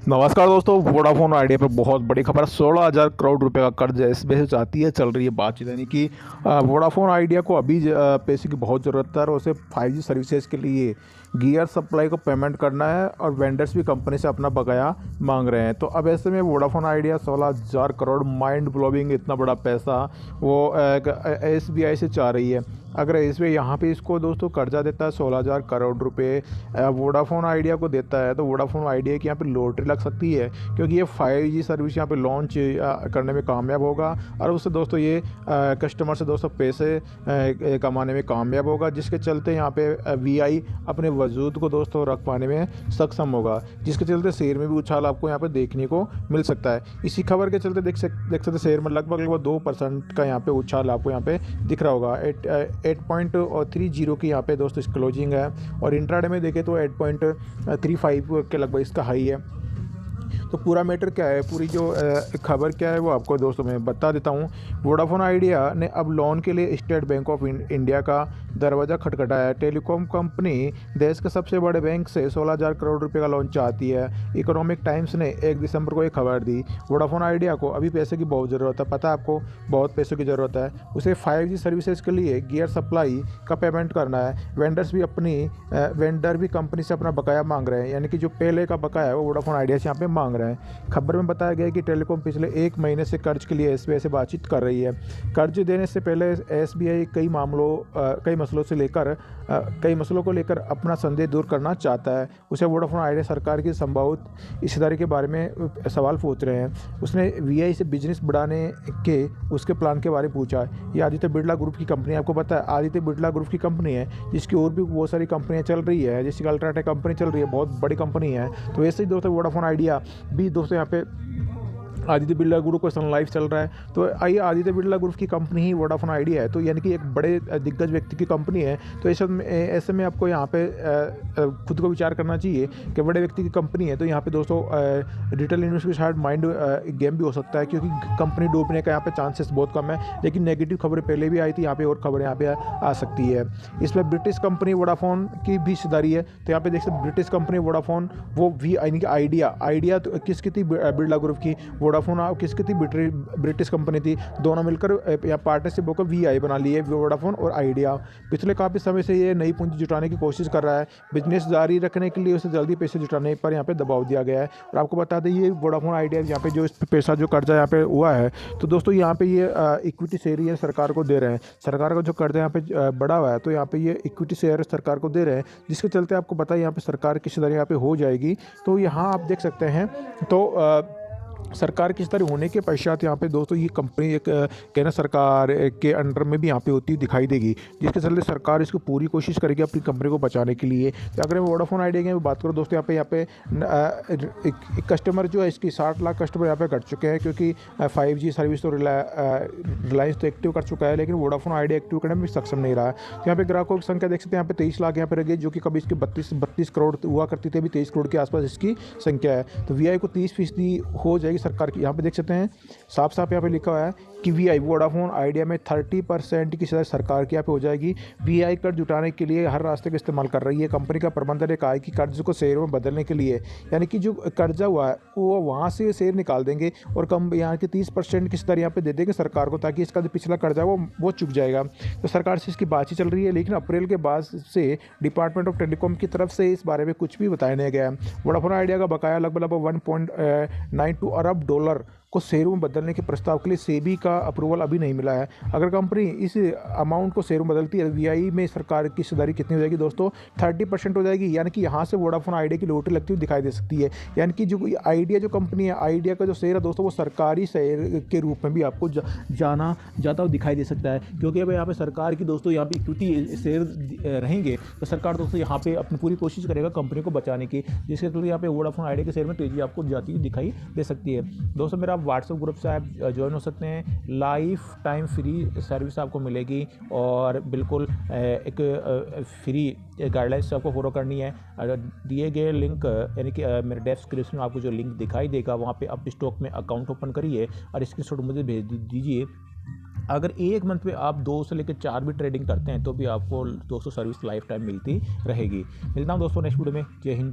नमस्कार दोस्तों, Vodafone idea पर बहुत बड़ी खबर। 16,000 करोड़ रुपए का कर्ज एसबीआई से चाहती है। चल रही है बातचीत, यानी कि वोडाफोन आइडिया को अभी पैसे की बहुत ज़रूरत है और उसे 5G सर्विसेज के लिए गियर सप्लाई को पेमेंट करना है और वेंडर्स भी कंपनी से अपना बकाया मांग रहे हैं। तो अब ऐसे में Vodafone idea 16,000 crore, mind blowing इतना बड़ा पैसा वो एसबीआई से चाह रही है। अगर एसबीआई यहाँ पे इसको दोस्तों कर्जा देता है 16,000 करोड़ रुपए वोडाफोन आइडिया को देता है, तो वोडाफोन आइडिया की यहाँ पे लॉटरी लग सकती है, क्योंकि ये 5G सर्विस यहाँ पे लॉन्च करने में कामयाब होगा और उससे दोस्तों ये कस्टमर से दोस्तों पैसे कमाने में कामयाब होगा, जिसके चलते यहाँ पे वीआई अपने वजूद को दोस्तों रख पाने में सक्षम होगा, जिसके चलते शेयर में भी उछाल आपको यहाँ पे देखने को मिल सकता है। इसी खबर के चलते देख सकते शेयर में लगभग 2% का यहाँ पे उछाल आपको यहाँ पे दिख रहा होगा। 8.30 की यहाँ पे दोस्तों इस क्लोजिंग है और इंट्राडे में देखें तो 8.35 के लगभग इसका हाई है। तो पूरा मैटर क्या है, पूरी जो खबर क्या है वो आपको दोस्तों मैं बता देता हूँ। वोडाफोन आइडिया ने अब लोन के लिए स्टेट बैंक ऑफ इंडिया का दरवाज़ा खटखटाया है। टेलीकॉम कंपनी देश के सबसे बड़े बैंक से 16,000 करोड़ रुपए का लोन चाहती है। इकोनॉमिक टाइम्स ने 1 दिसंबर को ये खबर दी। वोडाफोन आइडिया को अभी पैसे की बहुत ज़रूरत है, पता है आपको, बहुत पैसों की ज़रूरत है। उसे 5G सर्विसेज के लिए गियर सप्लाई का पेमेंट करना है। वेंडर भी कंपनी से अपना बकाया मांग रहे हैं, यानी कि जो पहले का बकाया है वो वोडाफोन आइडिया से यहाँ पे मांग रहे हैं। खबर में बताया गया है कि टेलीकॉम पिछले 1 महीने से कर्ज के लिए एसबीआई से बातचीत कर रही है। कर्ज देने से पहले एसबीआई कई मसलों को लेकर अपना संदेह दूर करना चाहता है। उसे वोडाफोन आइडिया सरकार की संभावित हिस्सेदारी के बारे में सवाल पूछ रहे हैं। उसने वीआई से बिजनेस बढ़ाने के उसके प्लान के बारे में पूछा। ये आदित्य बिरला ग्रुप की कंपनी है, आपको पता है आदित्य बिरला ग्रुप की कंपनी है, जिसकी और भी बहुत सारी कंपनियां चल रही है, जिसकी अल्ट्राटेक कंपनी चल रही है, बहुत बड़ी कंपनी है। तो वैसे ही दोस्तों वोडाफोन आइडिया भी दोस्तों यहाँ पे आदित्य बिरला ग्रुप का सन लाइफ चल रहा है। तो आइए, आदित्य बिरला ग्रुप की कंपनी ही वोडाफोन आइडिया है, तो यानी कि एक बड़े दिग्गज व्यक्ति की कंपनी है। तो ऐसे में आपको यहाँ पे खुद को विचार करना चाहिए कि बड़े व्यक्ति की कंपनी है, तो यहाँ पे दोस्तों रिटेल इन्वेस्टर के साथ माइंड गेम भी हो सकता है, क्योंकि कंपनी डूबने का यहाँ पे चांसेस बहुत कम है। लेकिन नेगेटिव खबरें पहले भी आई थी यहाँ पे, और खबरें यहाँ पे आ सकती है। इसमें ब्रिटिश कंपनी वोडाफोन की भी हिस्सेदारी है। तो यहाँ पे देख सकते ब्रिटिश कंपनी वोडाफोन, वो भी यानी कि आइडिया तो किसकी थी, बिरला ग्रुप की। वोडाफोन किसकी थी, ब्रिटिश कंपनी थी। दोनों मिलकर या पार्टनरशिप होकर वीआई बना लिए, वोडाफोन और आइडिया। पिछले काफ़ी समय से ये नई पूंजी जुटाने की कोशिश कर रहा है। बिजनेस जारी रखने के लिए उसे जल्दी पैसे जुटाने पर यहाँ पे दबाव दिया गया है। और आपको बता दें ये वोडाफोन आइडिया यहाँ पे जो इस पैसा जो कर्जा यहाँ पे हुआ है, तो दोस्तों यहाँ पे ये इक्विटी शेयर ये सरकार को दे रहे हैं। सरकार का जो कर्जा यहाँ पे बढ़ा हुआ है, तो यहाँ पे ये इक्विटी शेयर सरकार को दे रहे हैं, जिसके चलते आपको पता है यहाँ पे सरकार किस तरह यहाँ पे हो जाएगी। तो यहाँ आप देख सकते हैं, तो सरकार किस तरह होने के पश्चात यहाँ पे दोस्तों ये कंपनी एक कहना सरकार के अंडर में भी यहाँ पे होती दिखाई देगी, जिसके चलते सरकार इसको पूरी कोशिश करेगी अपनी कंपनी को बचाने के लिए। तो अगर मैं वोडाफोन आइडिया की बात करूँ दोस्तों, यहाँ पे एक कस्टमर जो है, इसकी 60 लाख कस्टमर यहाँ पे घट चुके हैं, क्योंकि 5G सर्विस तो रिलायंस तो एक्टिव कर चुका है, लेकिन वोडाफोन आइडिया एक्टिव करने में सक्षम नहीं रहा है। तो यहाँ पे ग्राहकों की संख्या देख सकते हैं, यहाँ पे 23 लाख यहाँ पे रह गई, जो कि कभी इसकी 32 करोड़ हुआ करती थी, अभी 23 करोड़ के आसपास इसकी संख्या है। तो वीआई को 30% हो जाएगी सरकार की। यहाँ पे देख सकते हैं साफ यहाँ पे लिखा हुआ है कि वीआई वोडाफोन आइडिया में 30% की हिस्सेदारी सरकार की यहाँ पे हो जाएगी। वीआई कर्ज जुटाने के लिए हर रास्ते का इस्तेमाल कर रही है। कंपनी का प्रबंधन ने कहा है कि कर्ज को शेयर में बदलने के लिए, यानी कि जो कर्जा हुआ है वो वहाँ से शेयर निकाल देंगे और कम यहाँ की 30% की हिस्सेदारी यहाँ पे दे देंगे सरकार को, ताकि इसका जो पिछला कर्जा वो चुक जाएगा। तो सरकार से इसकी बातचीत चल रही है, लेकिन अप्रैल के बाद से डिपार्टमेंट ऑफ टेलीकॉम की तरफ से इस बारे में कुछ भी बताया नहीं गया है। वोडाफोन आइडिया का बकाया लगभग 1.92 अरब डॉलर को शेयरों में बदलने के प्रस्ताव के लिए सेबी का अप्रूवल अभी नहीं मिला है। अगर कंपनी इस अमाउंट को शेयरों में बदलती है, वीआई में सरकार की हिस्सेदारी कितनी हो जाएगी दोस्तों, 30% हो जाएगी। यानी कि यहाँ से वोडाफोन आइडिया की लॉटरी लगती हुई दिखाई दे सकती है। यानी कि जो आइडिया जो कंपनी है, आइडिया का जो शेयर है दोस्तों, वो सरकारी शेयर के रूप में भी आपको जाना जाता हुआ दिखाई दे सकता है, क्योंकि अब यहाँ पे सरकार की दोस्तों यहाँ पे इक्विटी शेयर रहेंगे, तो सरकार दोस्तों यहाँ पे अपनी पूरी कोशिश करेगा कंपनी को बचाने की, जिसके थ्रू यहाँ पे वोडाफोन आइडिया के शेयर में तेजी आपको जाती हुई दिखाई दे सकती है। दोस्तों मेरा व्हाट्सएप ग्रुप से आप ज्वाइन हो सकते हैं, लाइफ टाइम फ्री सर्विस आपको मिलेगी और बिल्कुल एक फ्री गाइडलाइंस आपको फॉलो करनी है। दिए गए लिंक यानी कि मेरे डिस्क्रिप्शन में आपको जो लिंक दिखाई देगा, वहाँ पे आप स्टॉक में अकाउंट ओपन करिए और स्क्रीनशॉट मुझे भेज दीजिए। अगर एक मंथ में आप 2 से लेकर 4 भी ट्रेडिंग करते हैं, तो भी आपको दोस्तों सर्विस लाइफ टाइम मिलती रहेगी। मिलता हूँ दोस्तों नेक्स्ट वीडियो में। जय हिंद।